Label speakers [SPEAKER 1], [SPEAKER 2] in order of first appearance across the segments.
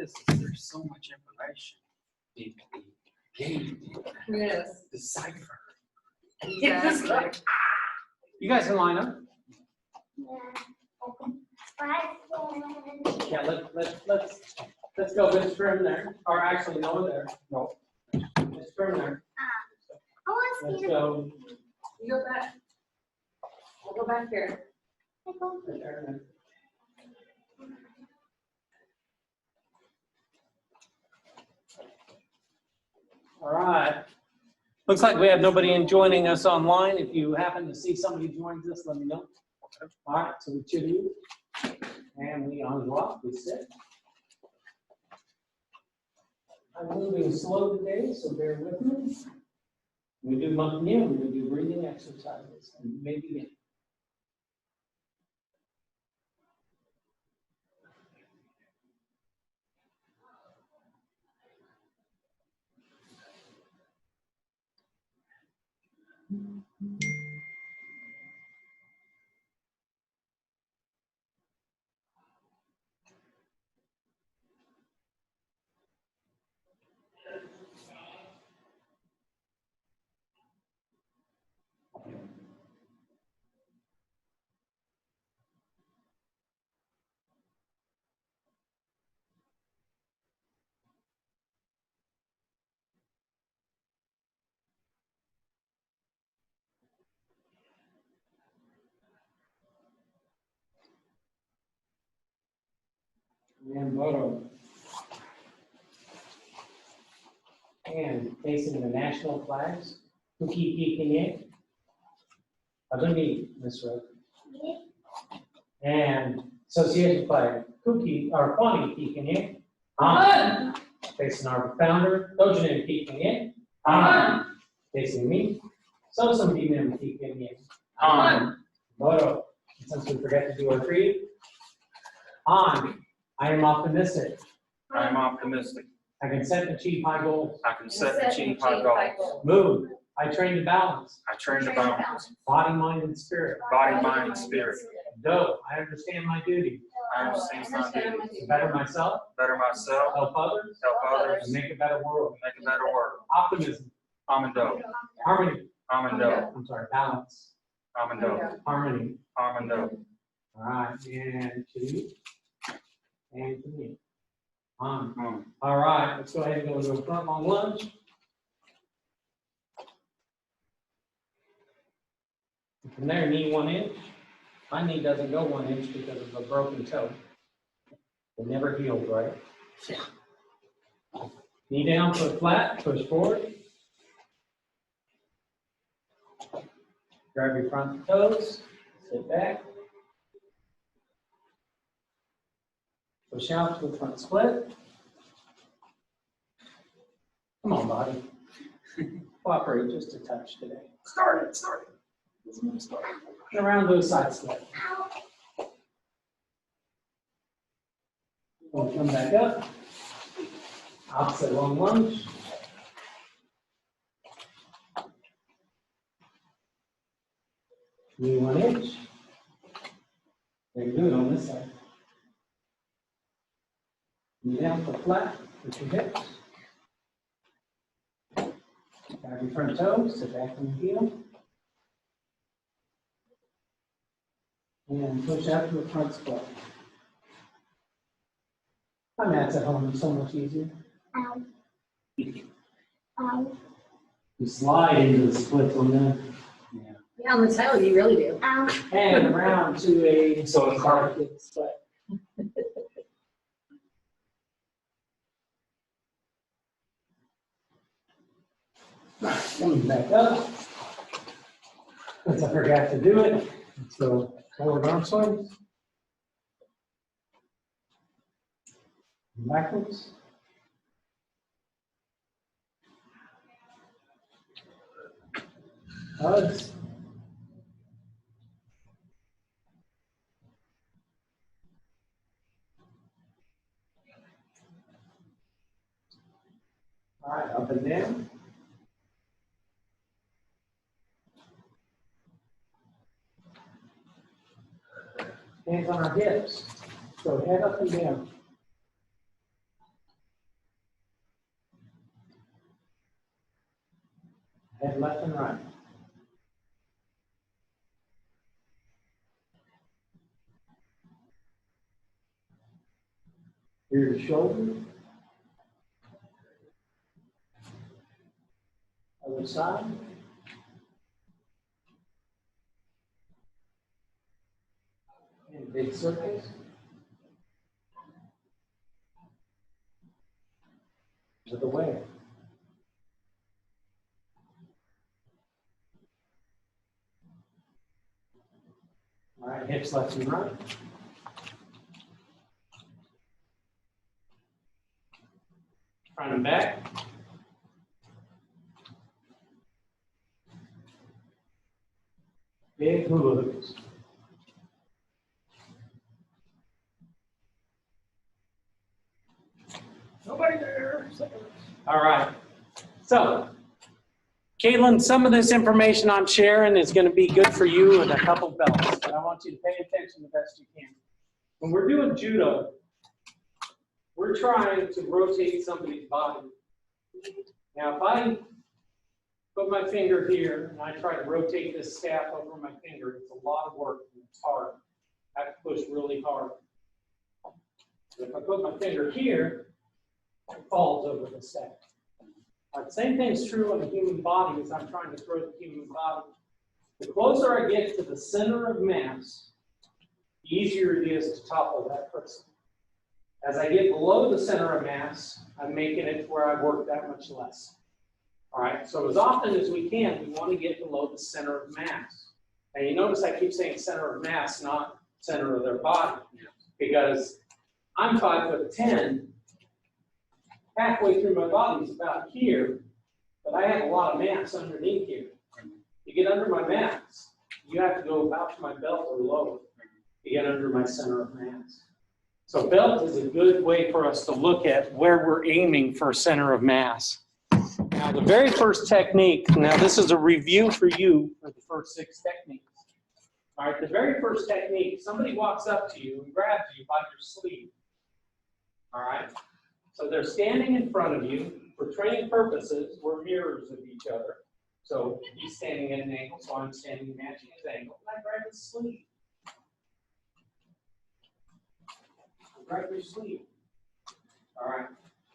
[SPEAKER 1] is there's so much information being gained,
[SPEAKER 2] Yes.
[SPEAKER 1] decipher.
[SPEAKER 2] Exactly.
[SPEAKER 1] You guys can line up. Yeah, let's go with trim there, or actually no there. No, let's trim there. Let's go.
[SPEAKER 2] You go back. I'll go back here.
[SPEAKER 1] Right there. All right. Looks like we have nobody joining us online. If you happen to see somebody joins us, let me know. All right, so we chill you. And we unlock, we sit. I'm moving slow today, so bear with me. We do monkey in, we do breathing exercises, and you may begin. Hanmudo. And facing the national flags. Kuki Kikine. Adoni, Miss Rowe. And association flag. Kuki, or Kwani Kikine. On. Facing our founder, Dojane Kikine. On. Facing me. So some Dimim Kikine. On. Moto. Since we forget to do our creed. On. I am optimistic.
[SPEAKER 3] I am optimistic.
[SPEAKER 1] I can set and achieve high goals.
[SPEAKER 3] I can set and achieve high goals.
[SPEAKER 1] Move. I train to balance.
[SPEAKER 3] I train to balance
[SPEAKER 1] Body, mind, and spirit.
[SPEAKER 3] body, mind, and spirit.
[SPEAKER 1] Do. I understand my duty.
[SPEAKER 3] I understand my duty.
[SPEAKER 1] To better myself.
[SPEAKER 3] Better myself,
[SPEAKER 1] Help others.
[SPEAKER 3] help others,
[SPEAKER 1] And make a better world.
[SPEAKER 3] make a better world.
[SPEAKER 1] Optimism.
[SPEAKER 3] Hanmudo.
[SPEAKER 1] Harmony.
[SPEAKER 3] Hanmudo.
[SPEAKER 1] I'm sorry. Balance.
[SPEAKER 3] Hanmudo.
[SPEAKER 1] Harmony.
[SPEAKER 3] Hanmudo.
[SPEAKER 1] All right. And to you. And to me. On.
[SPEAKER 3] On.
[SPEAKER 1] All right. Let's go ahead and go into a front long lunge. From there, knee 1 inch. My knee doesn't go 1 inch because of a broken toe. It never healed, right? Yeah. Knee down, foot flat, push forward. Grab your front toes, sit back. Push out to a front split. Come on, body. Cooperate just a touch today.
[SPEAKER 3] Start it.
[SPEAKER 1] And around those side split. We'll come back up. Opposite long lunge. Knee 1 inch. Very good on this side. Knee down for flat with your hips. Grab your front toes, sit back on the heel. And push out to the front split. My mat's at home, it's so much easier.
[SPEAKER 4] Ow. Ow.
[SPEAKER 1] You slide into the splits on them. Yeah.
[SPEAKER 2] Yeah, on the tail, you really do.
[SPEAKER 4] Ow.
[SPEAKER 1] And around to a carpet split. Right, coming back up. Since I forgot to do it, let's go forward arm swings. Backwards. Hugs. All right, up and down. Hands on our hips. So head up and down. Head left and right. Here's your shoulder. Other side. In big circles. With a wave. All right, hips left and right. Front and back. Big hula hoops. Nobody there. All right. So, Caitlin, some of this information I'm sharing is going to be good for you and a couple belts, but I want you to pay attention the best you can. When we're doing judo, we're trying to rotate somebody's body. Now, if I put my finger here and I try to rotate this staff over my finger, it's a lot of work and it's hard. I have to push really hard. But if I put my finger here, it falls over the staff. The same thing is true on the human body as I'm trying to throw the human body. The closer I get to the center of mass, the easier it is to topple that person. As I get below the center of mass, I'm making it where I work that much less. All right, so as often as we can, we want to get below the center of mass. And you notice I keep saying center of mass, not center of their body, because I'm 5'10". Halfway through my body is about here, but I have a lot of mass underneath here. To get under my mass, you have to go about to my belt or lower to get under my center of mass. So belt is a good way for us to look at where we're aiming for center of mass. Now the very first technique, now this is a review for you for the first 6 techniques. All right, the very first technique, somebody walks up to you and grabs you by your sleeve. All right, so they're standing in front of you. For training purposes, we're mirrors of each other. So he's standing at an angle, so I'm standing matching his angle. And I grab his sleeve. Grab your sleeve. All right.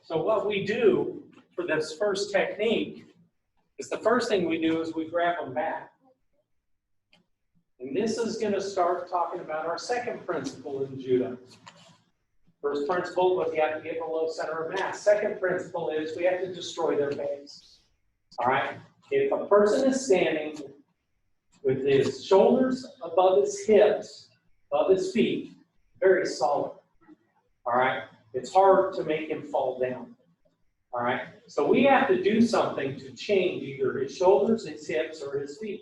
[SPEAKER 1] So what we do for this first technique is the first thing we do is we grab them back. And this is going to start talking about our second principle in judo. First principle was you have to get below center of mass. Second principle is we have to destroy their base. All right. If a person is standing with his shoulders above his hips, above his feet, very solid. All right, it's hard to make him fall down. All right, so we have to do something to change either his shoulders, his hips, or his feet,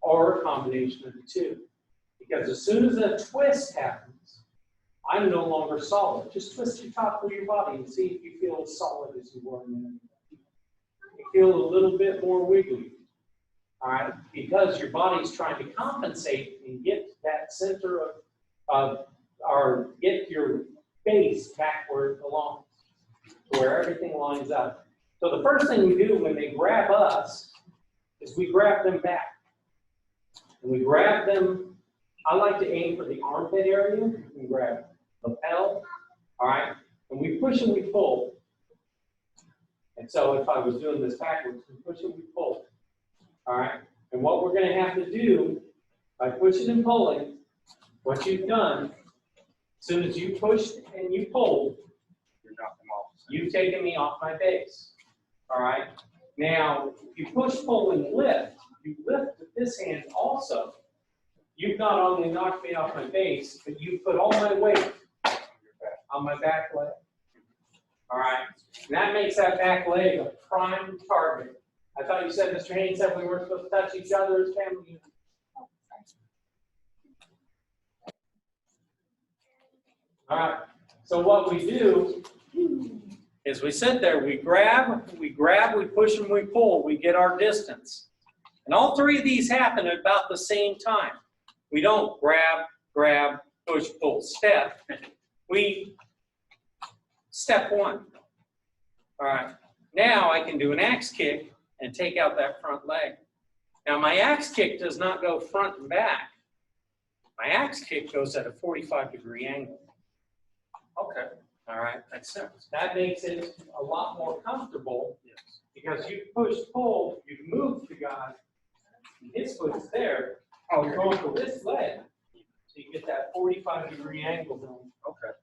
[SPEAKER 1] or a combination of the two. Because as soon as a twist happens, I'm no longer solid. Just twist your top of your body and see if you feel as solid as you were a minute ago. You feel a little bit more wiggly. All right, because your body's trying to compensate and get that center of or get your base back where it belongs, where everything lines up. So the first thing we do when they grab us is we grab them back. And we grab them, I like to aim for the armpit area, and grab lapel, all right? And we push and we pull. And so if I was doing this backwards, we push and we pull, all right? And what we're gonna have to do by pushing and pulling, what you've done, as soon as you push and you pull, you've taken me off my base. All right? Now, if you push, pull, and lift, you lift with this hand also. You've not only knocked me off my base, but you put all my weight on my back leg. All right? And that makes that back leg a prime target. I thought you said, Mr. Haynes said we weren't supposed to touch each other as family units. All right, so what we do is we sit there, we grab, we push, and we pull. We get our distance. And all 3 of these happen at about the same time. We don't grab, push, pull, step. We step 1. All right, now I can do an axe kick and take out that front leg. Now my axe kick does not go front and back. My axe kick goes at a 45-degree angle.
[SPEAKER 3] Okay.
[SPEAKER 1] All right.
[SPEAKER 3] Makes sense.
[SPEAKER 1] That makes it a lot more comfortable
[SPEAKER 3] Yes.
[SPEAKER 1] because you push, pull, you move the guy, his foot's there. Oh, you're going for this leg, so you get that 45-degree angle going.
[SPEAKER 3] Okay.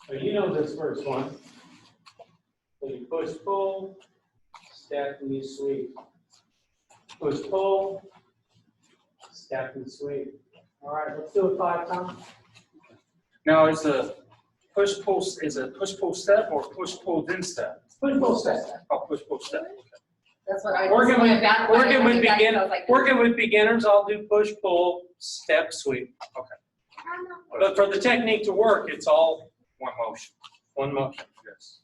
[SPEAKER 1] So you know this first one. So you push, pull, step, and you sweep. Push, pull, step, and sweep. All right, let's do it 5 times.
[SPEAKER 3] Now, is a push pull step or push pull then step?
[SPEAKER 1] Push, pull, step.
[SPEAKER 3] Oh, push pull step.
[SPEAKER 2] That's what I.
[SPEAKER 1] Working with,
[SPEAKER 2] down.
[SPEAKER 1] working with
[SPEAKER 2] I
[SPEAKER 1] beginners,
[SPEAKER 2] was like,
[SPEAKER 1] working with beginners, I'll do push, pull, step, sweep. But for the technique to work, it's all
[SPEAKER 3] One motion.
[SPEAKER 1] one motion.
[SPEAKER 3] Yes.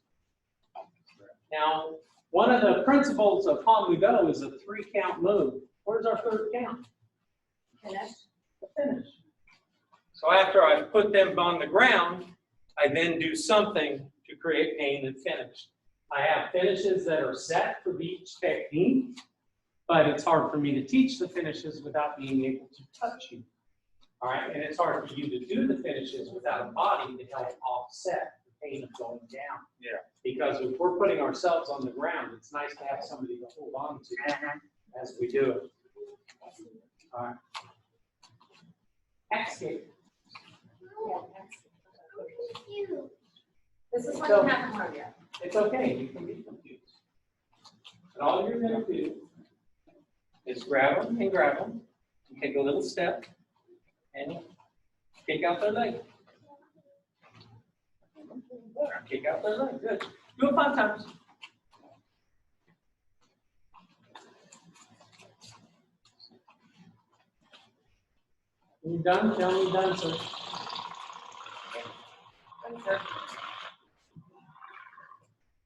[SPEAKER 1] Now, one of the principles of Hanmudo is a 3-count move. Where's our 3rd count?
[SPEAKER 2] Finish.
[SPEAKER 1] The finish. So after I've put them on the ground, I then do something to create pain and finish. I have finishes that are set for each technique, but it's hard for me to teach the finishes without being able to touch you. All right, and it's hard for you to do the finishes without a body to help offset the pain of going down.
[SPEAKER 3] Yeah.
[SPEAKER 1] Because if we're putting ourselves on the ground, it's nice to have somebody to hold on to as we do it. All right. Escape.
[SPEAKER 2] This is what you haven't learned yet.
[SPEAKER 1] It's okay, you can be confused. And all you're gonna do is grab them and grab them, and take a little step, and kick out their leg. Kick out their leg, good. Do it 5 times. You done? Tell me done, sir.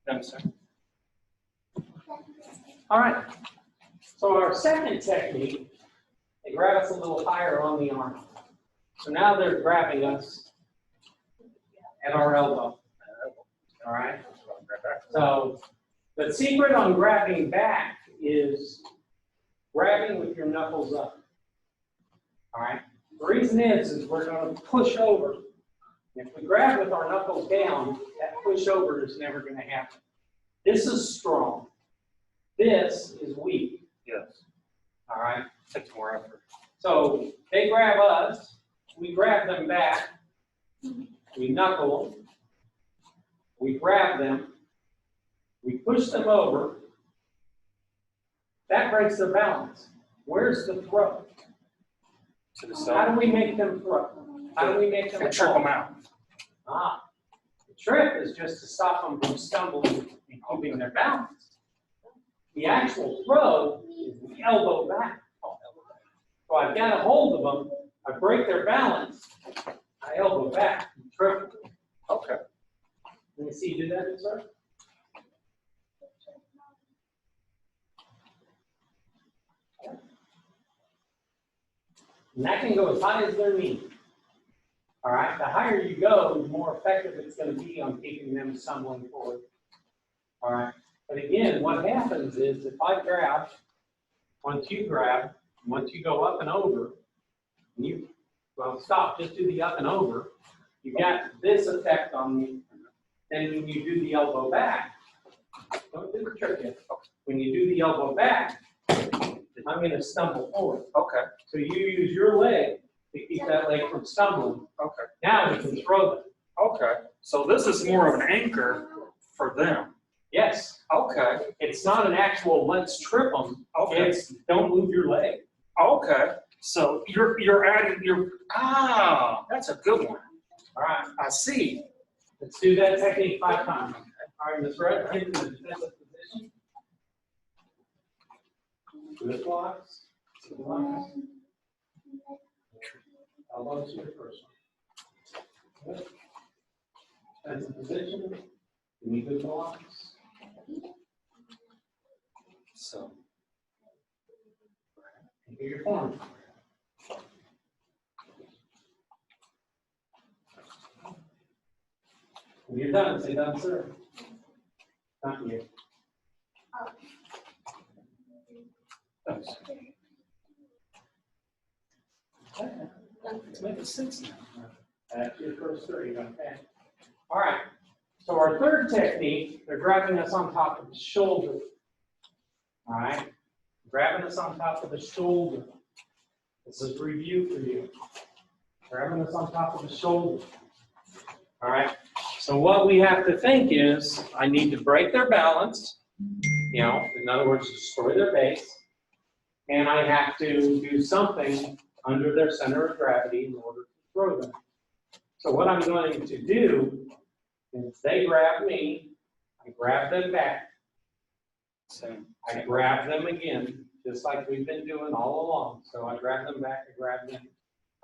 [SPEAKER 3] Done, sir.
[SPEAKER 1] All right. So our second technique, they grab us a little higher on the arm. So now they're grabbing us at our elbow. All right. So the secret on grabbing back is grabbing with your knuckles up. All right. The reason is we're going to push over. If we grab with our knuckles down, that push over is never going to happen. This is strong. This is weak.
[SPEAKER 3] Yes.
[SPEAKER 1] All right.
[SPEAKER 3] Takes more effort.
[SPEAKER 1] So they grab us, we grab them back, we knuckle them, we grab them, we push them over. That breaks their balance. Where's the throw?
[SPEAKER 3] To the
[SPEAKER 1] How
[SPEAKER 3] side.
[SPEAKER 1] do we make them throw? How do we make them
[SPEAKER 3] And trip
[SPEAKER 1] fall?
[SPEAKER 3] them out.
[SPEAKER 1] The trick is just to stop them from stumbling and keeping their balance. The actual throw is the elbow back. So I've got a hold of them, I break their balance, I elbow back, and trip them.
[SPEAKER 3] Okay.
[SPEAKER 1] Let me see you do that, sir. And that can go as high as their knee. All right, the higher you go, the more effective it's going to be on keeping them stumbling forward. All right, but again, what happens is if I grab, once you grab, once you go up and over, and you, well, stop, just do the up and over, you got this effect on me. Then when you do the elbow back, don't do the trick yet. When you do the elbow back, I'm going to stumble forward.
[SPEAKER 3] Okay.
[SPEAKER 1] So you use your leg to keep that leg from stumbling.
[SPEAKER 3] Okay.
[SPEAKER 1] Now we can throw them.
[SPEAKER 3] Okay. So this is more of an anchor for them.
[SPEAKER 1] Yes,
[SPEAKER 3] Okay.
[SPEAKER 1] it's not an actual let's trip them.
[SPEAKER 3] Okay.
[SPEAKER 1] It's don't move your leg.
[SPEAKER 3] Okay. So you're adding that's a good one.
[SPEAKER 1] All right,
[SPEAKER 3] I see.
[SPEAKER 1] let's do that technique 5 times. All right, Ms. Red, get in the defensive position. Good blocks. Good blocks. Elbows to your first one. Good. Defensive position. Give me good blocks.
[SPEAKER 3] So
[SPEAKER 1] And do your form. When you're done, say done, sir. Not you.
[SPEAKER 3] It's making sense now.
[SPEAKER 1] That's your first three, okay? All right, so our third technique, they're grabbing us on top of the shoulder. All right, grabbing us on top of the shoulder. This is review for you. Grabbing us on top of the shoulder. All right, so what we have to think is, I need to break their balance, you know, in other words, destroy their base, and I have to do something under their center of gravity in order to throw them. So what I'm going to do is they grab me, I grab them back, I grab them again, just like we've been doing all along. So I grab them back, I grab them.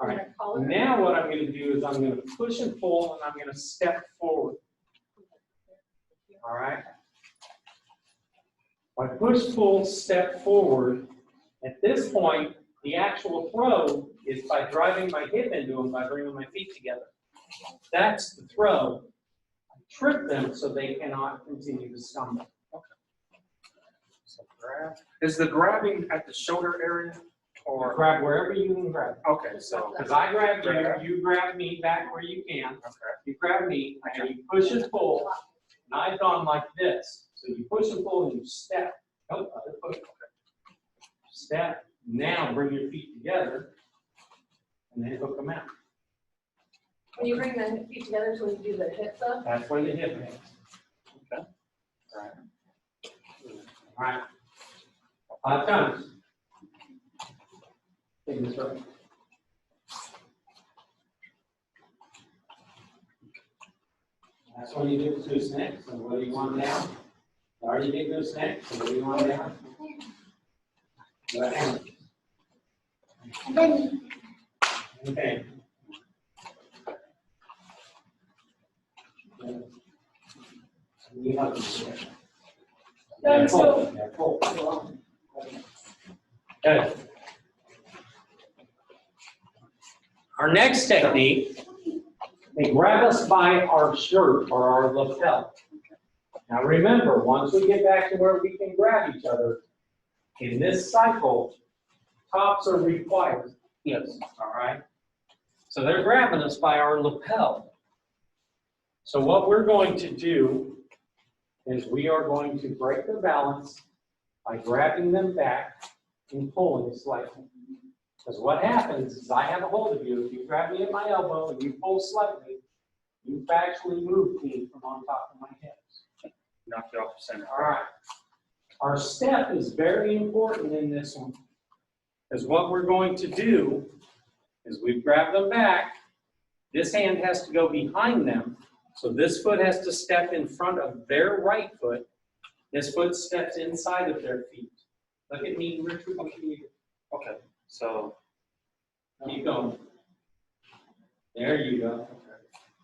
[SPEAKER 1] All right, now what I'm going to do is I'm going to push and pull, and I'm going to step forward. All right. I push, pull, step forward. At this point, the actual throw is by driving my hip into them by bringing my feet together. That's the throw. I trip them so they cannot continue to stumble.
[SPEAKER 3] Okay. So grab. Is the grabbing at the shoulder area?
[SPEAKER 1] Or grab wherever you can grab.
[SPEAKER 3] Okay, so.
[SPEAKER 1] Because I grab you, you grab me back where you can.
[SPEAKER 3] Okay.
[SPEAKER 1] You grab me, and you push and pull. And I've gone like this. So you push and pull and you step. Nope, other foot. Step. Now bring your feet together and then hook them out.
[SPEAKER 2] When you bring the feet together, so when you do the hips up.
[SPEAKER 1] That's where the hip is. Okay. All right. All right. 5 times. Take this right. That's when you do the goose neck. So what do you want now? You already did goose neck. So what do you want now? Right. Okay. You have to
[SPEAKER 2] No, so-
[SPEAKER 1] Okay. Our next technique, they grab us by our shirt or our lapel. Now remember, once we get back to where we can grab each other, in this cycle, tops are required.
[SPEAKER 3] Yes.
[SPEAKER 1] All right. So they're grabbing us by our lapel. So what we're going to do is we are going to break their balance by grabbing them back and pulling slightly. Because what happens is I have a hold of you. If you grab me at my elbow and you pull slightly, you've actually moved me from on top of my hips.
[SPEAKER 3] Knock you off the center.
[SPEAKER 1] All right. Our step is very important in this one. Because what we're going to do is we grab them back. This hand has to go behind them. So this foot has to step in front of their right foot. This foot steps inside of their feet. Look at me, Richard. Look at me.
[SPEAKER 3] Okay, so.
[SPEAKER 1] Keep going. There you go.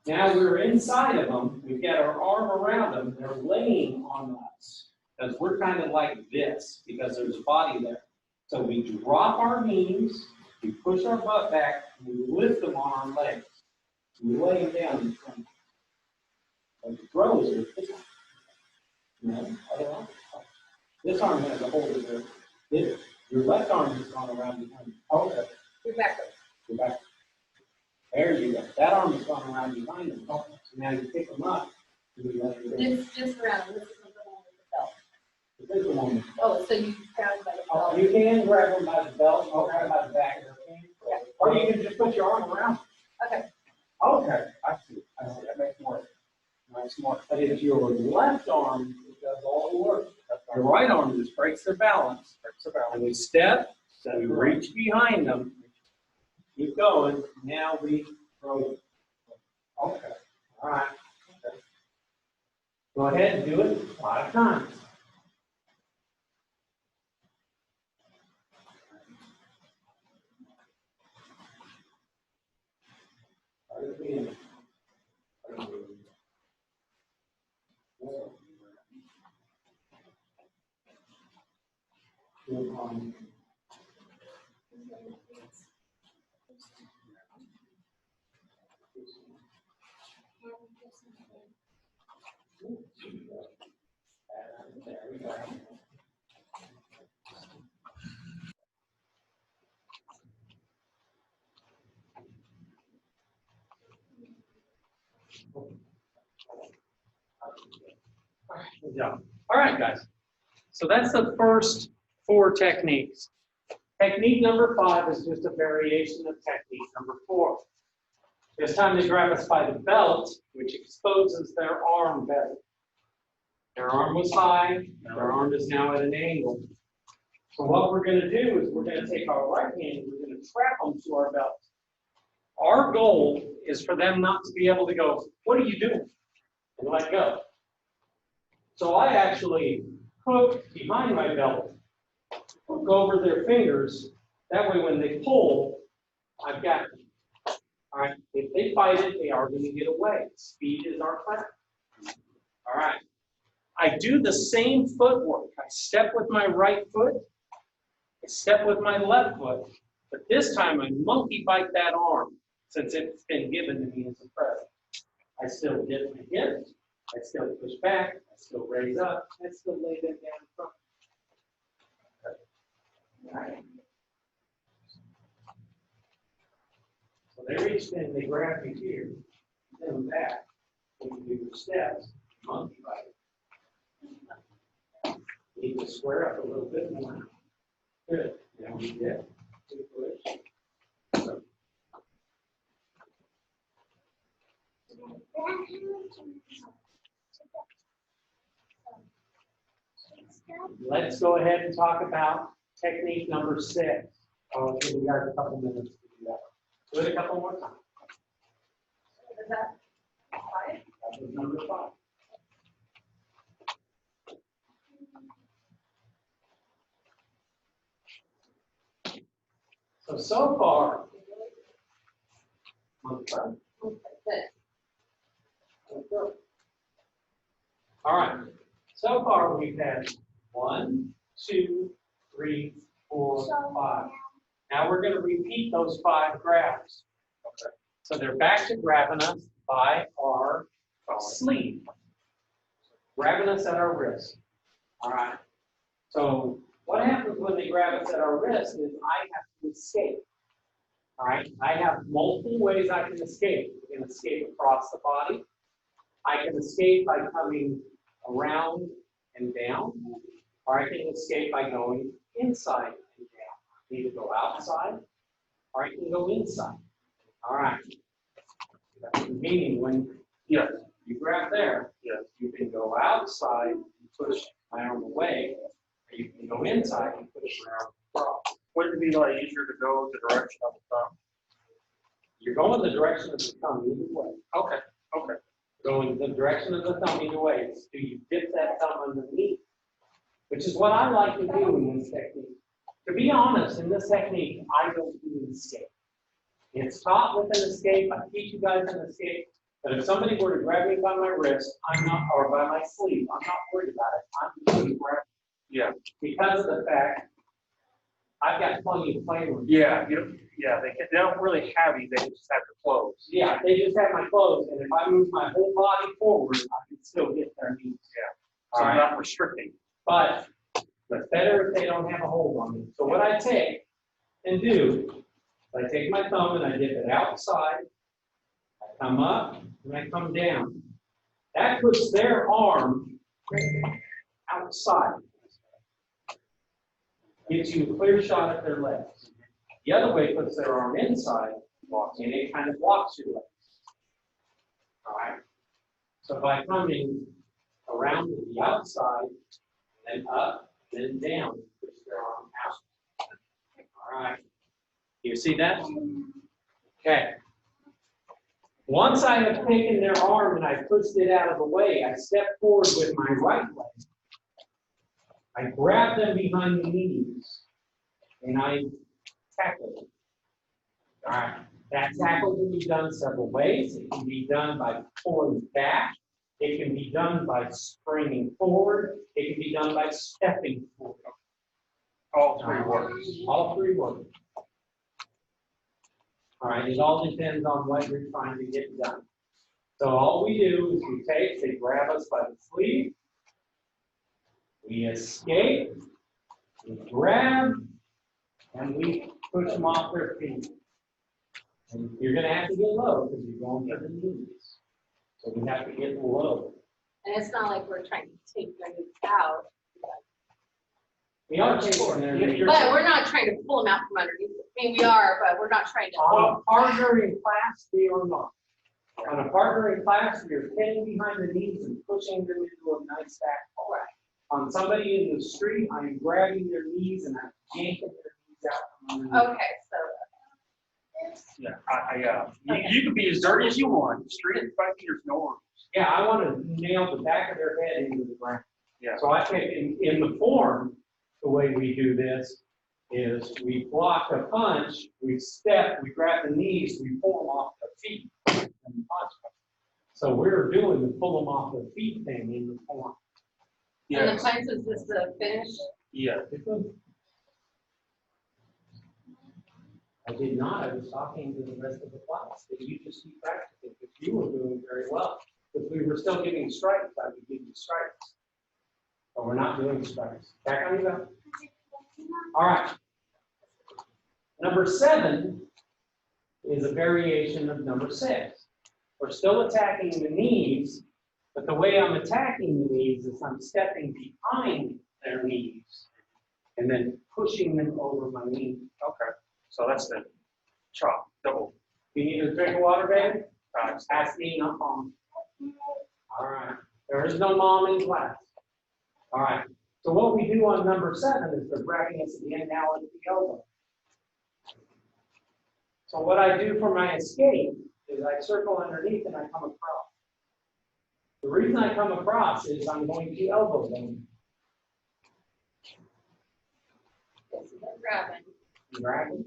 [SPEAKER 1] Now we're inside of them. We've got our arm around them. They're laying on us. Because we're kind of like this, because there's a body there. So we drop our knees, we push our butt back, and we lift them on our legs. We lay them down in front. And the throws are other arm. This arm has a hold of their. Your left arm has gone around behind you. Okay.
[SPEAKER 2] You're backwards.
[SPEAKER 1] Go back. There you go. That arm has gone around behind them. So now you pick them up. You let it go.
[SPEAKER 2] Just around. This is the one with the belt.
[SPEAKER 1] The bigger one.
[SPEAKER 2] Oh, so you grab them by the
[SPEAKER 1] Oh,
[SPEAKER 2] belt.
[SPEAKER 1] you can grab them by the belt, or grab them by the back of their hand. Or you can just put your arm around.
[SPEAKER 2] Okay.
[SPEAKER 1] Okay, I see. That makes more. Nice more. But if your left arm, it does all the work. Your right arm just breaks their balance. And we step, then we reach behind them. Keep going. Now we throw. Okay. All right. Go ahead and do it 5 times. Good job. All right, guys. So that's the first 4 techniques. Technique number 5 is just a variation of technique number 4. This time they grab us by the belt, which exposes their arm better. Their arm was high, their arm is now at an angle. So what we're going to do is we're going to take our right hand and we're going to trap them to our belt. Our goal is for them not to be able to go, "What are you doing?" and let go. So I actually hook behind my belt, hook over their fingers. That way when they pull, I've got them. All right, if they fight it, they are going to get away. Speed is our friend. All right. I do the same footwork. I step with my right foot, I step with my left foot, but this time I monkey bite that arm since it's been given to me as a present. I still dip my hips, I still push back, I still raise up, I still lay them down in front. All right. So they reach in, they grab me here, then back, and you do your steps, monkey bite. Need to square up a little bit more. Good. Now we get to push. So. Let's go ahead and talk about technique number 6. I'll give you guys a couple minutes to do that. Do it a couple more times.
[SPEAKER 2] Is that 5?
[SPEAKER 1] That was number 5. So far, all right. So far, we've had 1, 2, 3, 4, 5. Now we're going to repeat those 5 grabs. Okay. So they're back to grabbing us by our sleeve, grabbing us at our wrist. All right. So what happens when they grab us at our wrist is I have to escape. All right. I have multiple ways I can escape. I can escape across the body. I can escape by coming around and down, or I can escape by going inside and down. I need to go outside, or I can go inside. All right. Meaning when you grab there, you can go outside and push my arm away, or you can go inside and push my arm across.
[SPEAKER 3] Wouldn't it be a lot easier to go the direction of the thumb?
[SPEAKER 1] You're going the direction of the thumb either way.
[SPEAKER 3] Okay. Okay.
[SPEAKER 1] Going the direction of the thumb either way. It's, do you dip that thumb underneath? Which is what I like to do in this technique. To be honest, in this technique, I don't do an escape. It's taught with an escape. I teach you guys an escape. But if somebody were to grab me by my wrist, I'm not, or by my sleeve, I'm not worried about it. I'm just going to grab it.
[SPEAKER 3] Yeah.
[SPEAKER 1] Because of the fact I've got plenty of play room.
[SPEAKER 3] Yeah. They don't really have you. They just have your clothes.
[SPEAKER 1] Yeah, they just have my clothes, and if I move my whole body forward, I can still get their knees.
[SPEAKER 3] Yeah. So not restricting.
[SPEAKER 1] But it's better if they don't have a hold on me. So what I take and do, I take my thumb and I dip it outside, I come up, and I come down. That puts their arm outside. Gives you a clear shot at their legs. The other way puts their arm inside, and it kind of blocks your legs. All right? So by coming around to the outside, then up, then down, push their arm out. All right. You see that? Okay. Once I have taken their arm and I pushed it out of the way, I step forward with my right leg. I grab them behind the knees, and I tackle them. All right. That tackle can be done several ways. It can be done by pulling back. It can be done by springing forward. It can be done by stepping forward.
[SPEAKER 3] All 3 works.
[SPEAKER 1] All 3 work. All right, it all depends on what you're trying to get done. So all we do is we take, they grab us by the sleeve, we escape, we grab, and we push them off their feet. And you're going to have to get low because you're going to the knees. So we have to get low.
[SPEAKER 2] And it's not like we're trying to take their knees out.
[SPEAKER 1] We are taking their knees.
[SPEAKER 2] But we're not trying to pull them out from underneath. I mean, we are, but we're not trying to.
[SPEAKER 1] On a partner in class, we are not. On a partner in class, we are getting behind the knees and pushing them into a nice back pull.
[SPEAKER 2] Right.
[SPEAKER 1] On somebody in the street, I'm grabbing their knees and I'm yanking their knees out from underneath.
[SPEAKER 2] Okay, so.
[SPEAKER 3] Yeah, you can be as dirty as you want. Street and fight, there's no rules.
[SPEAKER 1] Yeah, I want to nail the back of their head into the ground.
[SPEAKER 3] Yeah.
[SPEAKER 1] So I think in the form, the way we do this is we block a punch, we step, we grab the knees, we pull them off the feet. And punch them. So we're doing the pull them off the feet thing in the form.
[SPEAKER 2] And the
[SPEAKER 3] Yes.
[SPEAKER 2] punch is just the finish?
[SPEAKER 3] Yeah.
[SPEAKER 1] I did not, I was talking to the rest of the class, that you just keep practicing, because you were doing very well. If we were still giving strikes, I would give you strikes. But we're not doing strikes. Back on you go. All right. Number 7 is a variation of number 6. We're still attacking the knees, but the way I'm attacking the knees is I'm stepping behind their knees and then pushing them over my knee.
[SPEAKER 3] Okay. So that's the chop, double.
[SPEAKER 1] You need a drink of water, baby?
[SPEAKER 3] Times.
[SPEAKER 1] Ask me, not mom. All right. There is no mom in class. All right. So what we do on number 7 is they're grabbing us again now at the elbow. So what I do for my escape is I circle underneath and I come across. The reason I come across is I'm going to elbow them.
[SPEAKER 2] This is a grabbing.
[SPEAKER 1] Grabbing.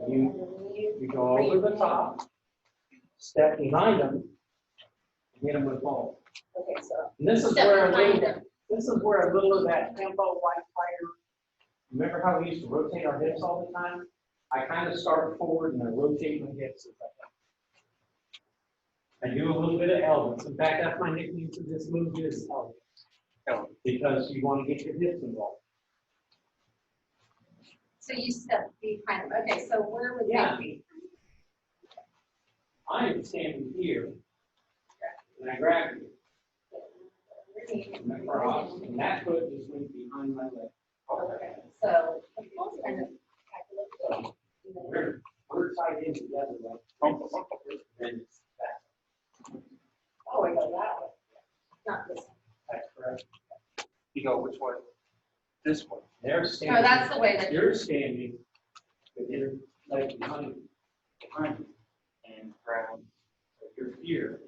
[SPEAKER 1] You go over the top, step behind them, and hit them with balls.
[SPEAKER 2] Okay, so.
[SPEAKER 1] And this is
[SPEAKER 2] Step
[SPEAKER 1] where
[SPEAKER 2] behind them.
[SPEAKER 1] this is where a little of that tempo white fighter. Remember how we used to rotate our hips all the time? I kind of start forward and I rotate my hips as I go. I do a little bit of elbows. In fact, that's my nickname for this move is elbows. Because you want to get your hips involved.
[SPEAKER 2] So you step behind them. Okay, so where would
[SPEAKER 1] Yeah.
[SPEAKER 2] that be?
[SPEAKER 1] I am standing here and I grab you and I cross, and that foot just went behind my leg.
[SPEAKER 2] Okay, so. And then-
[SPEAKER 1] So we're tied in together, right? And it's that.
[SPEAKER 2] Oh, I go that way. Not this way.
[SPEAKER 1] That's correct.
[SPEAKER 3] You go which way? This way.
[SPEAKER 1] They're standing.
[SPEAKER 2] No, that's the way that.
[SPEAKER 1] You're standing with your leg behind you, and grab. So you're here,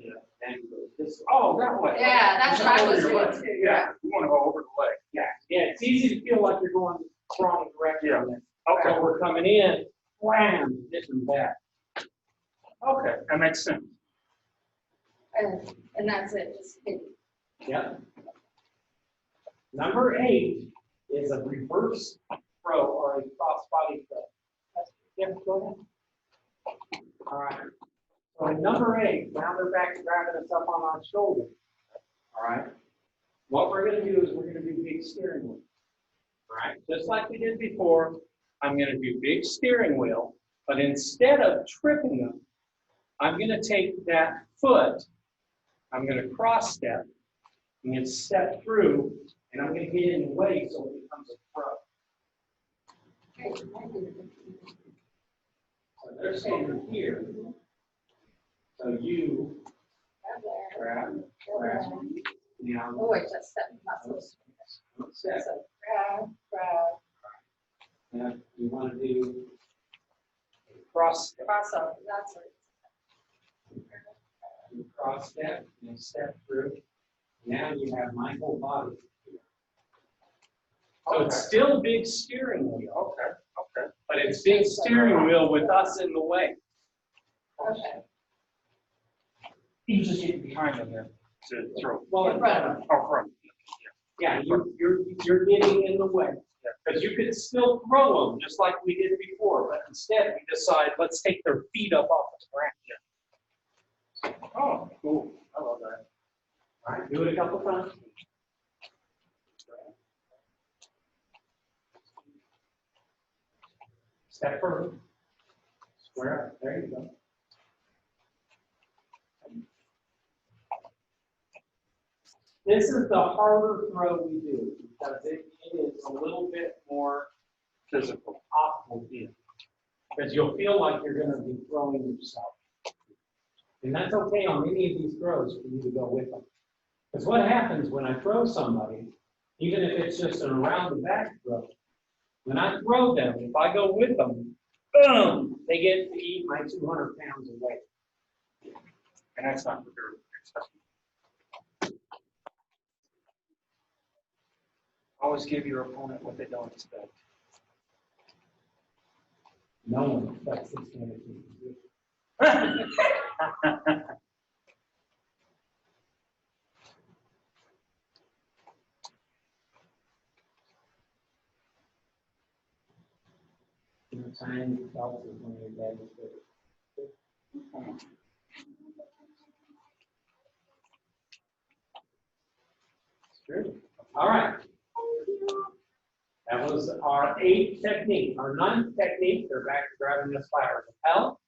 [SPEAKER 1] and you go this way.
[SPEAKER 3] Oh, that way.
[SPEAKER 2] Yeah, that's what I was
[SPEAKER 3] Over your
[SPEAKER 2] doing
[SPEAKER 3] leg.
[SPEAKER 2] too.
[SPEAKER 3] Yeah, you want to go over the leg.
[SPEAKER 1] Yeah, it's easy to feel like you're going the wrong direction.
[SPEAKER 3] Yeah.
[SPEAKER 1] So we're coming in, wham, hitting back.
[SPEAKER 3] Okay, that makes sense.
[SPEAKER 2] And that's it, just hit.
[SPEAKER 1] Yep. Number 8 is a reverse throw or a cross body throw. Yep, go ahead. All right. So in number 8, now they're back to grabbing us up on our shoulder. All right. What we're going to do is we're going to do big steering wheel. All right. Just like we did before, I'm going to do big steering wheel, but instead of tripping them, I'm going to take that foot, I'm going to cross step, I'm going to step through, and I'm going to get in the way so it becomes a throw. So they're standing here. So you grab. Now,
[SPEAKER 2] Oh, I just stepped, not supposed to.
[SPEAKER 1] step.
[SPEAKER 2] So grab.
[SPEAKER 1] Now you want to do a cross step.
[SPEAKER 2] Cross over, that's what
[SPEAKER 1] You cross step and step through. Now you have my whole body here. So it's still big steering wheel.
[SPEAKER 3] Okay.
[SPEAKER 1] But it's big steering wheel with us in the way.
[SPEAKER 2] okay.
[SPEAKER 3] You just get behind them there to throw.
[SPEAKER 1] Well,
[SPEAKER 2] In front of
[SPEAKER 3] Or front.
[SPEAKER 1] yeah, you're getting in the way. Because you could still throw them just like we did before, but instead we decide, let's take their feet up off the ground.
[SPEAKER 3] Oh, cool. I love that.
[SPEAKER 1] All right, do it a couple times. Step further. Square up. There you go. This is the harder throw we do because it is a little bit more
[SPEAKER 3] Physical.
[SPEAKER 1] optimal feel. Because you'll feel like you're going to be throwing yourself. And that's okay on any of these throws for you to go with them. Because what happens when I throw somebody, even if it's just an around the back throw, when I throw them, if I go with them, boom, they get to eat my 200 pounds of weight.
[SPEAKER 3] And that's not what they're expecting. Always give your opponent what they don't expect.
[SPEAKER 1] No one expects this kind of thing. Time felt is when your dad was good. It's true. All right. That was our 8th technique. Our 9th technique, they're back to grabbing us by our lapel.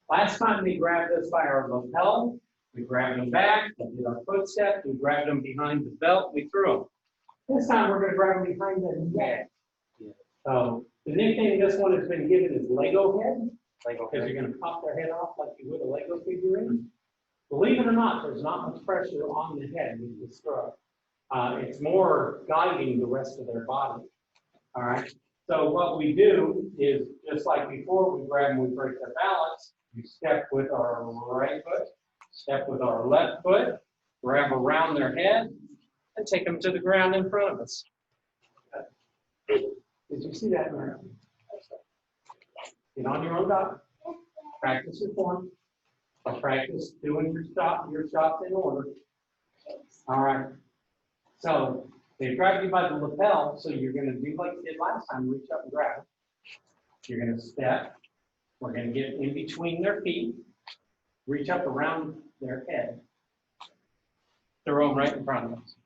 [SPEAKER 1] Last time we grabbed us by our lapel, we grabbed them back, we did our footstep, we grabbed them behind the belt, we threw them. This time we're going to grab them behind the neck. So the nickname this one has been given is Lego head, because you're going to pop their head off like you would a Lego figurine. Believe it or not, there's not much pressure on the head with this throw. It's more guiding the rest of their body. All right. So what we do is just like before, we grab them, we break their balance. We step with our right foot, step with our left foot, grab around their head, and take them to the ground in front of us. Did you see that, Mary? Get on your own dot. Practice your form. Practice doing your shots in order. All right. So they grab you by the lapel, so you're going to do like you did last time, reach up and grab. You're going to step. We're going to get in between their feet, reach up around their head, throw them right in front of us.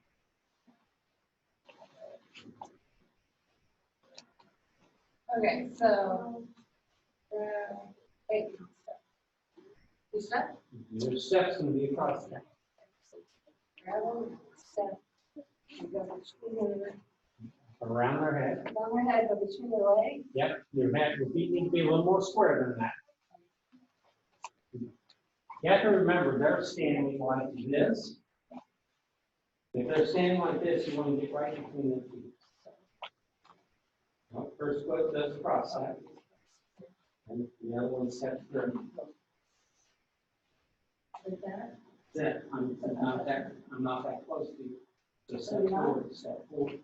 [SPEAKER 2] Okay, so, wait, you step?
[SPEAKER 1] Your step's going to be across that.
[SPEAKER 2] Grab them, step. You go between your,
[SPEAKER 1] Around their head.
[SPEAKER 2] on their head, go between your legs.
[SPEAKER 1] Yep, your feet need to be a little more square than that. You have to remember, they're standing like this. If they're standing like this, you want to get right between their feet. Well, first foot does the cross side. And the other one steps through.
[SPEAKER 2] Like that.
[SPEAKER 1] That's it. I'm not that close to you. Just step forward, step forward.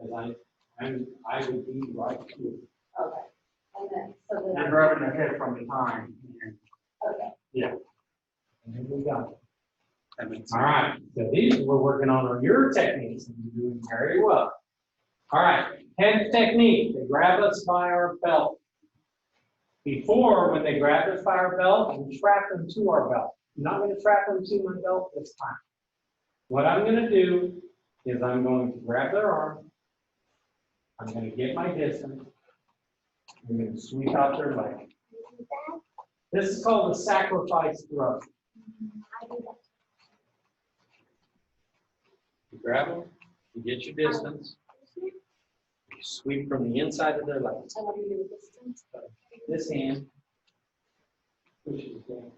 [SPEAKER 1] Because I would be right here.
[SPEAKER 2] Okay. And then, so
[SPEAKER 3] You're
[SPEAKER 2] then,
[SPEAKER 3] grabbing their head from behind.
[SPEAKER 2] okay.
[SPEAKER 1] And here we go.
[SPEAKER 3] That means
[SPEAKER 1] All right. So these we're working on are your techniques, and you're doing very well. All right. 10th technique. They grab us by our belt. Before, when they grabbed us by our belt, we trap them to our belt. I'm not going to trap them to my belt this time. What I'm going to do is I'm going to grab their arm. I'm going to get my distance. I'm going to sweep out their leg. This is called a sacrifice throw. You grab them, you get your distance, you sweep from the inside of their legs.
[SPEAKER 2] So what do you do with distance?
[SPEAKER 1] This hand pushes down.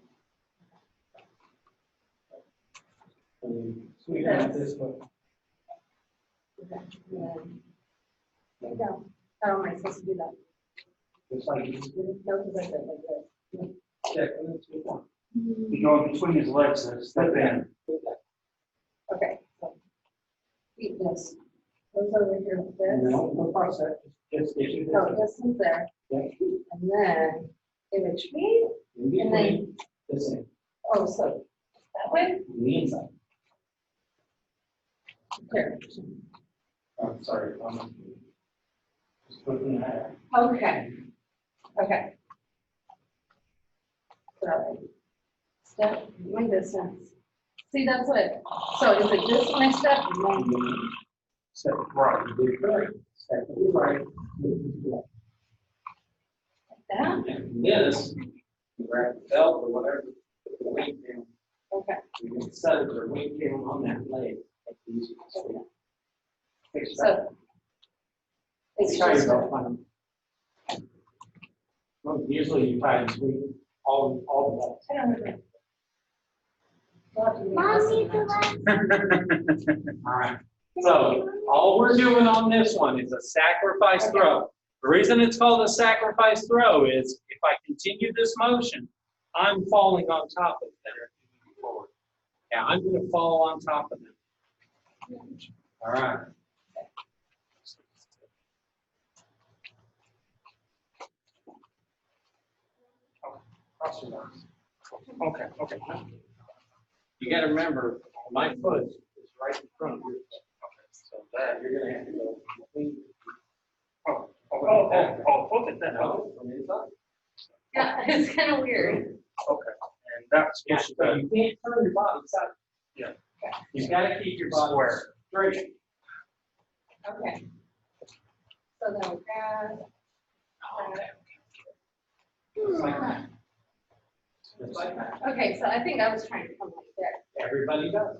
[SPEAKER 1] And you sweep out this way.
[SPEAKER 2] Okay. Yeah. There you go. How am I supposed to do that?
[SPEAKER 1] Just like you just did.
[SPEAKER 2] No, because I did like this.
[SPEAKER 1] Check, and then sweep on.
[SPEAKER 3] you go in between his legs and step in.
[SPEAKER 2] Okay. So, feet this. Goes over here like this.
[SPEAKER 1] No process, just get your
[SPEAKER 2] So
[SPEAKER 1] distance.
[SPEAKER 2] distance there.
[SPEAKER 1] Yeah.
[SPEAKER 2] And then in between.
[SPEAKER 1] In
[SPEAKER 2] And
[SPEAKER 1] between, this end,
[SPEAKER 2] Oh, so that way?
[SPEAKER 1] on the inside.
[SPEAKER 2] Here.
[SPEAKER 1] I'm sorry, I'm just putting that.
[SPEAKER 2] Okay. Okay. Sorry. Step, my distance. See, that's it. So is it just my step? No.
[SPEAKER 1] Step right, do it right, step to the right, move to the left.
[SPEAKER 2] Like that?
[SPEAKER 1] And this, you grab the belt or whatever, put the weight down,
[SPEAKER 2] Okay.
[SPEAKER 1] You can settle their weight down on that leg. That's easy. Fix that.
[SPEAKER 2] So. It's
[SPEAKER 1] Try
[SPEAKER 2] just,
[SPEAKER 1] yourself on them. Well, usually you try and sweep all
[SPEAKER 2] I don't know. We'll have to do
[SPEAKER 4] Mommy,
[SPEAKER 2] this.
[SPEAKER 1] All right. So all we're doing on this one is a sacrifice throw. The reason it's called a sacrifice throw is if I continue this motion, I'm falling on top of them. Yeah, I'm going to fall on top of them. All right.
[SPEAKER 3] Cross your arms. Okay, okay.
[SPEAKER 1] You got to remember, my foot is right in front of your foot. So that you're going to have to go between.
[SPEAKER 3] Look at that.
[SPEAKER 1] No, from inside.
[SPEAKER 2] Yeah, it's kind of weird.
[SPEAKER 3] Okay, and that's
[SPEAKER 1] Yeah,
[SPEAKER 3] supposed
[SPEAKER 1] so
[SPEAKER 3] to
[SPEAKER 1] you can't turn your body side.
[SPEAKER 3] Yeah.
[SPEAKER 1] You've got to keep your body
[SPEAKER 3] Square.
[SPEAKER 1] straight.
[SPEAKER 2] Okay. So then we grab.
[SPEAKER 1] Just like that. Just like that.
[SPEAKER 2] Okay, so I think I was trying to come like there.
[SPEAKER 1] Everybody does.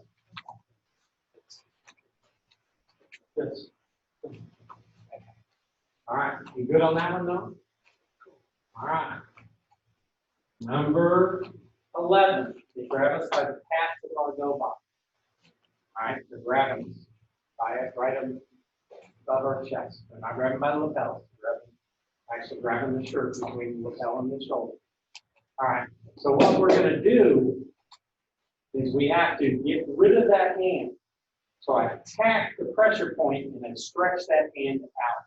[SPEAKER 1] Good. All right, you good on that one, though? All right. Number 11, they grab us by the pads of our go box. All right, they're grabbing us by it right above our chest. They're not grabbing by the lapels. They're actually grabbing the shirt between the lapel and the shoulder. All right, so what we're going to do is we have to get rid of that hand. So I attack the pressure point and then stretch that hand out.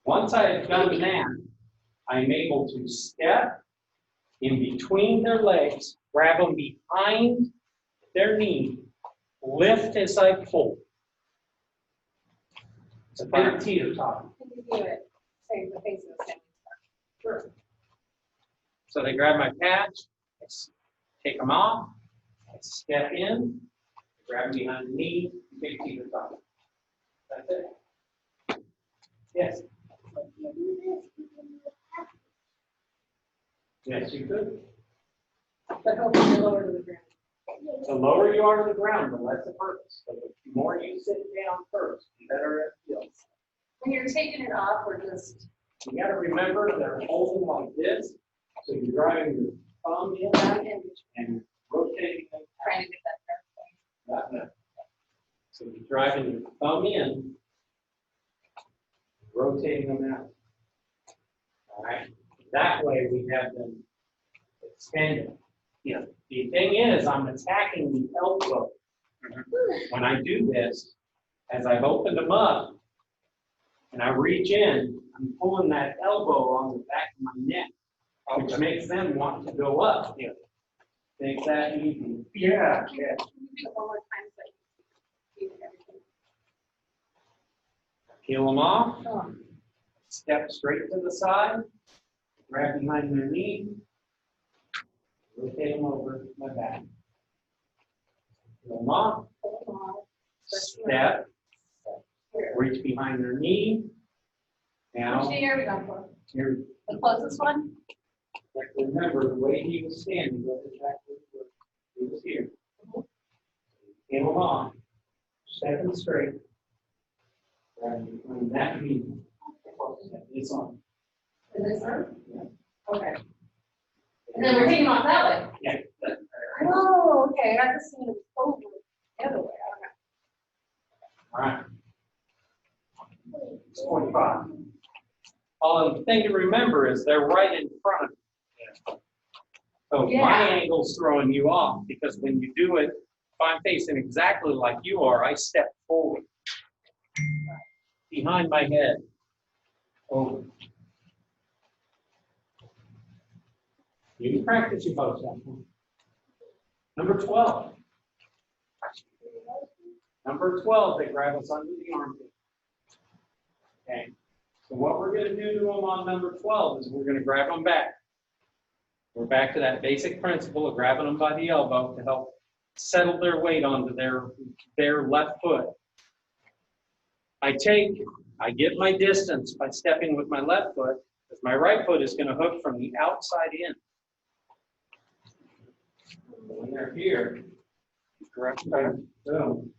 [SPEAKER 1] Once I have done that, I'm able to step in between their legs, grab them behind their knee, lift as I pull. It's a bit of teeter-totter.
[SPEAKER 2] Can you do it? Same, the face of the same.
[SPEAKER 1] Sure. So they grab my patch, I take them off, I step in, grab them behind the knee, big teeter-totter. That's it. Yes. Yes, you could.
[SPEAKER 2] But hopefully lower to the ground.
[SPEAKER 1] The lower you are to the ground, the less it hurts. But the more you sit down first, the better it feels.
[SPEAKER 2] When you're taking it off, we're just,
[SPEAKER 1] You got to remember they're holding like this, so you're driving your thumb in and rotating them
[SPEAKER 2] trying to get that
[SPEAKER 1] that way. So you're driving your thumb in, rotating them out. All right. That way we have them extended.
[SPEAKER 3] Yeah.
[SPEAKER 1] The thing is, I'm attacking the elbow. When I do this, as I've opened them up and I reach in, I'm pulling that elbow on the back of my neck, which makes them want to go up.
[SPEAKER 3] Yeah.
[SPEAKER 1] Makes that easy.
[SPEAKER 3] Yeah,
[SPEAKER 2] Can you do it one more time so you can see everything?
[SPEAKER 1] Peel them off,
[SPEAKER 2] Oh.
[SPEAKER 1] step straight to the side, grab behind their knee, rotate them over my back. Peel them off,
[SPEAKER 2] Hold on.
[SPEAKER 1] step,
[SPEAKER 2] Here.
[SPEAKER 1] reach behind their knee. Now,
[SPEAKER 2] Which knee are we going for?
[SPEAKER 1] you're,
[SPEAKER 2] The closest one?
[SPEAKER 1] remember, the way he was standing, was exactly where he was here. Peel them off, stepping straight. Grab behind that knee. This on.
[SPEAKER 2] Is this one?
[SPEAKER 1] Yeah.
[SPEAKER 2] Okay. And then we're taking off that way.
[SPEAKER 1] Yeah.
[SPEAKER 2] Oh, okay, I just seen it over the other way,
[SPEAKER 1] All right. It's 45. The thing to remember is they're right in front of you. So
[SPEAKER 2] Yeah.
[SPEAKER 1] my angle's throwing you off because when you do it, if I'm facing exactly like you are, I step forward. Behind my head. Over. You can practice your both that one. Number 12. Number 12, they grab us under the armpit. Okay. So what we're going to do to them on number 12 is we're going to grab them back. We're back to that basic principle of grabbing them by the elbow to help settle their weight onto their left foot. I get my distance by stepping with my left foot, because my right foot is going to hook from the outside in. When they're here,
[SPEAKER 3] Correct. Okay.
[SPEAKER 1] boom,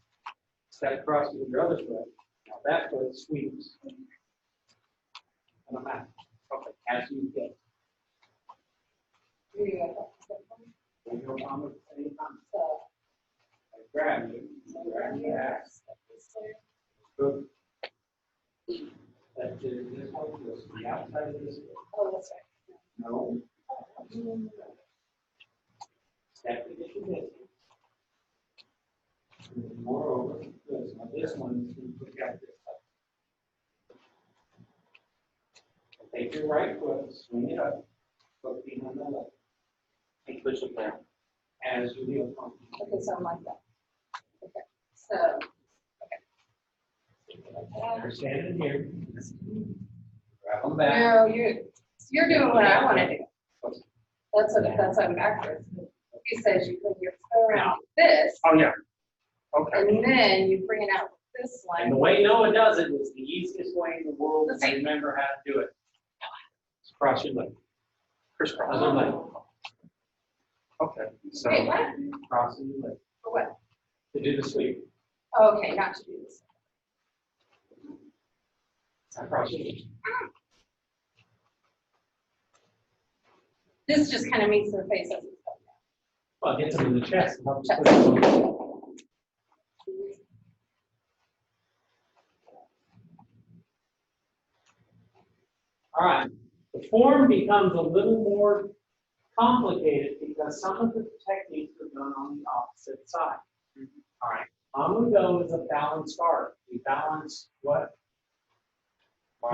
[SPEAKER 1] step across with your other foot. Now that foot sweeps. On the mat. Okay, as you get.
[SPEAKER 2] Here you go.
[SPEAKER 1] When you're on the same time.
[SPEAKER 2] So,
[SPEAKER 1] I grab you, grab your ass. Good. That's it, this one goes to the outside of this foot.
[SPEAKER 2] oh, that's right.
[SPEAKER 1] No. Step to get your distance. Moreover, this, now this one is going to put out this side. Take your right foot, swing it up, foot behind the left,
[SPEAKER 3] And push it down.
[SPEAKER 1] as you feel comfortable.
[SPEAKER 2] Okay, something like that. Okay, so,
[SPEAKER 1] You're standing here. Grab them back.
[SPEAKER 2] no, you're doing what I want to do. That's what backwards. He says you put your foot around like this,
[SPEAKER 3] Oh, yeah. Okay.
[SPEAKER 2] and then you bring it out with this
[SPEAKER 1] And the
[SPEAKER 2] line.
[SPEAKER 1] way Noah does it is the easiest way in the world
[SPEAKER 2] Let's
[SPEAKER 1] to
[SPEAKER 2] see.
[SPEAKER 1] remember how to do it. Just cross your leg.
[SPEAKER 3] Crisscross.
[SPEAKER 1] Other leg.
[SPEAKER 3] Okay. So,
[SPEAKER 2] Wait, what?
[SPEAKER 1] Crossing your leg.
[SPEAKER 2] For what?
[SPEAKER 1] To do the sweep.
[SPEAKER 2] Okay, not to do this.
[SPEAKER 1] Now cross your leg.
[SPEAKER 2] This just kind of makes their face as it's coming
[SPEAKER 1] Well, it gets them in the chest. And helps
[SPEAKER 2] Chest.
[SPEAKER 1] push them. All right, the form becomes a little more complicated because some of the techniques are done on the opposite side. All right, Hanmudo is a balanced art. We balance what?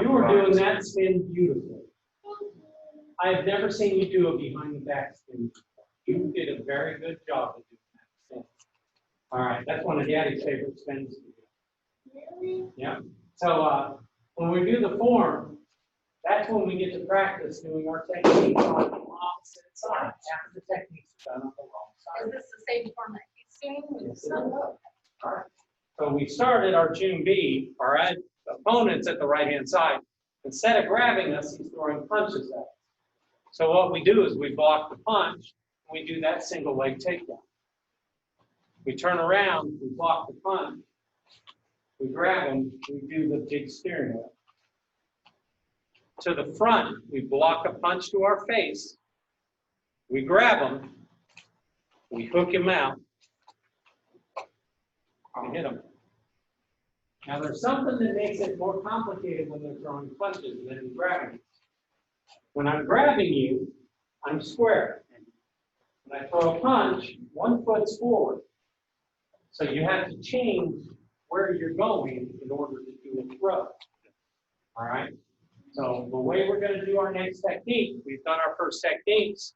[SPEAKER 1] You were doing that spin beautifully. I have never seen you do a behind the back spin. You did a very good job of doing that spin. All right, that's one of Daddy's favorite spins to do.
[SPEAKER 2] Really?
[SPEAKER 1] Yeah. So when we do the form, that's when we get to practice doing our techniques on the opposite side, after the techniques are done on the wrong
[SPEAKER 2] Is
[SPEAKER 1] side.
[SPEAKER 2] this the same form that he's doing?
[SPEAKER 1] Yes, it is.
[SPEAKER 2] Oh,
[SPEAKER 1] All right. So we started our June B, our opponent's at the right-hand side. Instead of grabbing us, he's throwing punches at us. So what we do is we block the punch, and we do that single leg takedown. We turn around, we block the punch, we grab him, we do the big steering wheel. To the front, we block a punch to our face, we grab him, we hook him out, we hit him. Now there's something that makes it more complicated when they're throwing punches than grabbing. When I'm grabbing you, I'm square. When I throw a punch, one foot's forward. So you have to change where you're going in order to do a throw. All right? So the way we're going to do our next technique, we've done our first techniques,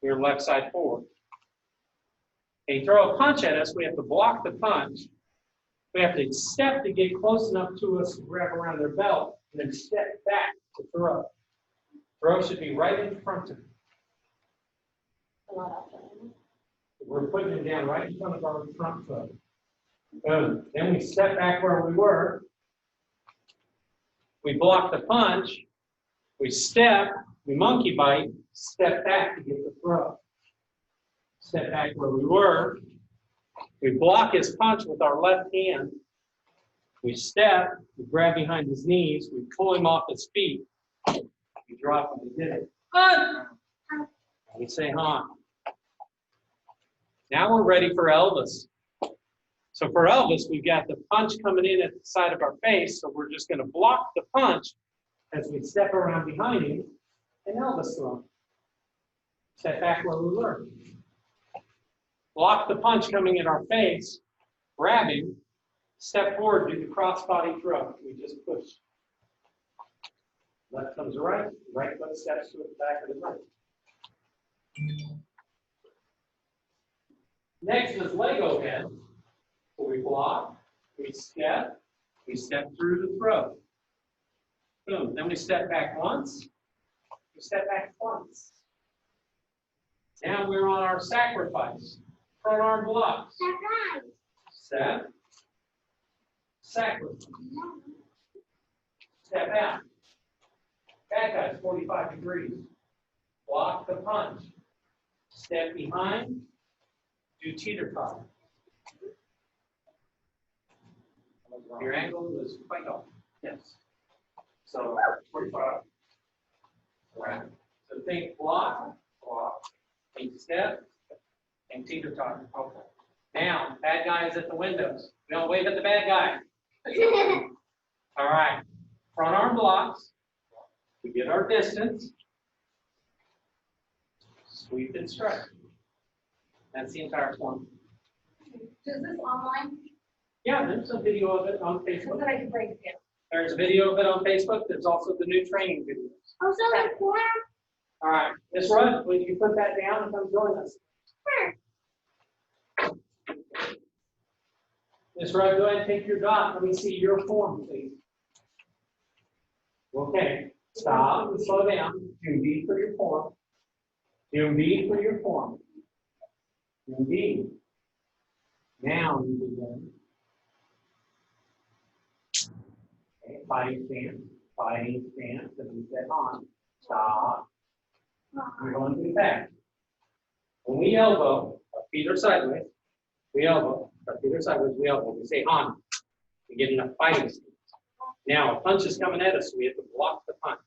[SPEAKER 1] we're left side forward. They throw a punch at us, we have to block the punch. We have to step to get close enough to us to grab around their belt, and then step back to throw. Throw should be right in front of you.
[SPEAKER 2] a lot of them.
[SPEAKER 1] We're putting it down right in front of our front foot. Boom. Then we step back where we were. We block the punch. We step, we monkey bite, step back to get the throw. Step back where we were. We block his punch with our left hand. We step, we grab behind his knees, we pull him off his feet. We drop him and hit him. And we say, "Han." Now we're ready for Elvis. So for Elvis, we've got the punch coming in at the side of our face, so we're just going to block the punch as we step around behind him and Elvis throw him. Step back where we were. Block the punch coming in our face, grab him, step forward, do the crossbody throw. We just push. Left comes right, right foot steps to the back of the right. Next is Lego head. So we block, we step through the throw. Boom. Then we step back once, we step back twice. Now we're on our sacrifice. Front arm blocks. Step. Sacrifice. Step out. Back guy's 45 degrees. Block the punch. Step behind. do teeter-totter. Your angle is quite off.
[SPEAKER 3] Yes. So 45.
[SPEAKER 1] Right. So think block, think step, and teeter-totter.
[SPEAKER 3] Okay.
[SPEAKER 1] Now, bad guy is at the windows. We don't wave at the bad guy. All right. Front arm blocks. We get our distance. Sweep and stretch. That's the entire form.
[SPEAKER 2] Is this online?
[SPEAKER 1] Yeah, there's a video of it on
[SPEAKER 2] So
[SPEAKER 1] Facebook.
[SPEAKER 2] that I can break it down.
[SPEAKER 1] There's a video of it on Facebook. There's also the new training videos.
[SPEAKER 2] Oh, so the corner?
[SPEAKER 1] All right. Miss Rudd, will you put that down and come join us?
[SPEAKER 2] Sure.
[SPEAKER 1] Miss Rudd, go ahead and take your dot. Let me see your form, please. Okay. Stop and slow down. Do B for your form. Do B for your form. Do B. Now you begin. Okay, fighting stance, and we set on. Stop. We're going to the back. When we elbow, our feet are sideways. We elbow, our feet are sideways, we elbow. We say on. We get in a fighting stance. Now a punch is coming at us, so we have to block the punch.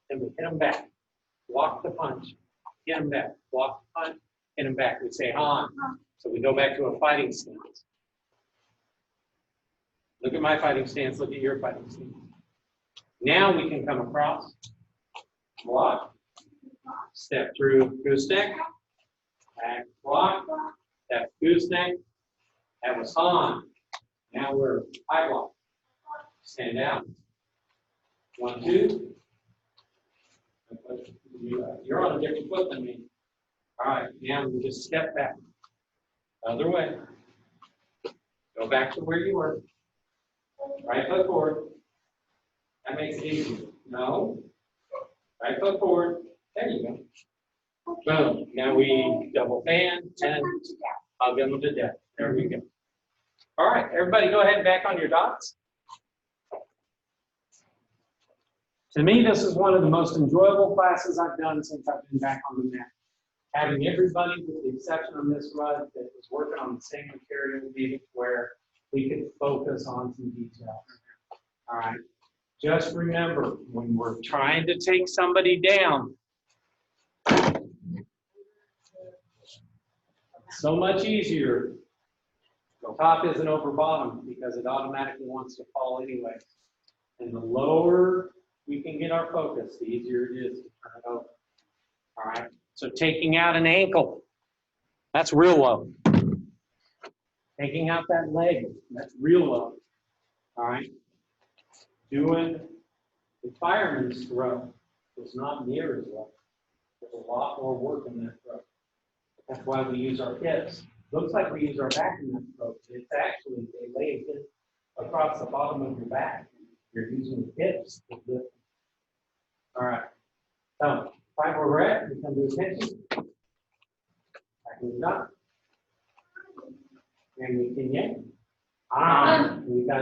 [SPEAKER 1] Then we hit them back. Block the punch. Hit them back. Block the punch. Hit them back. We say on. So we go back to a fighting stance. Look at my fighting stance. Look at your fighting stance. Now we can come across. Block. Step through gooseneck. Back block. Step gooseneck. That was on. Now we're high block. Stand out. 1, 2. You're on a different foot than me. All right, now we just step back. Other way. Go back to where you were. Right foot forward. That makes it easy. No. Right foot forward. There you go. Boom. Now we double fan and hug them to death. There we go. All right, everybody go ahead and back on your dots. To me, this is one of the most enjoyable classes I've done since I've been back on the mat. Having everybody, with the exception of Miss Rudd, that was working on the same material, made it where we could focus on some details. All right. Just remember, when we're trying to take somebody down, so much easier. The top isn't over bottom because it automatically wants to fall anyway. And the lower we can get our focus, the easier it is to turn it over. All right. So taking out an ankle, that's real low. Taking out that leg, that's real low. All right. Doing the fireman's throw is not near as low. There's a lot more work in that throw. That's why we use our hips. Looks like we use our back in that throw, but it's actually a leg across the bottom of your back. You're using the hips to lift. All right. So, find where we're at. We come to attention. Back in the dot. And we can yank. On. You guys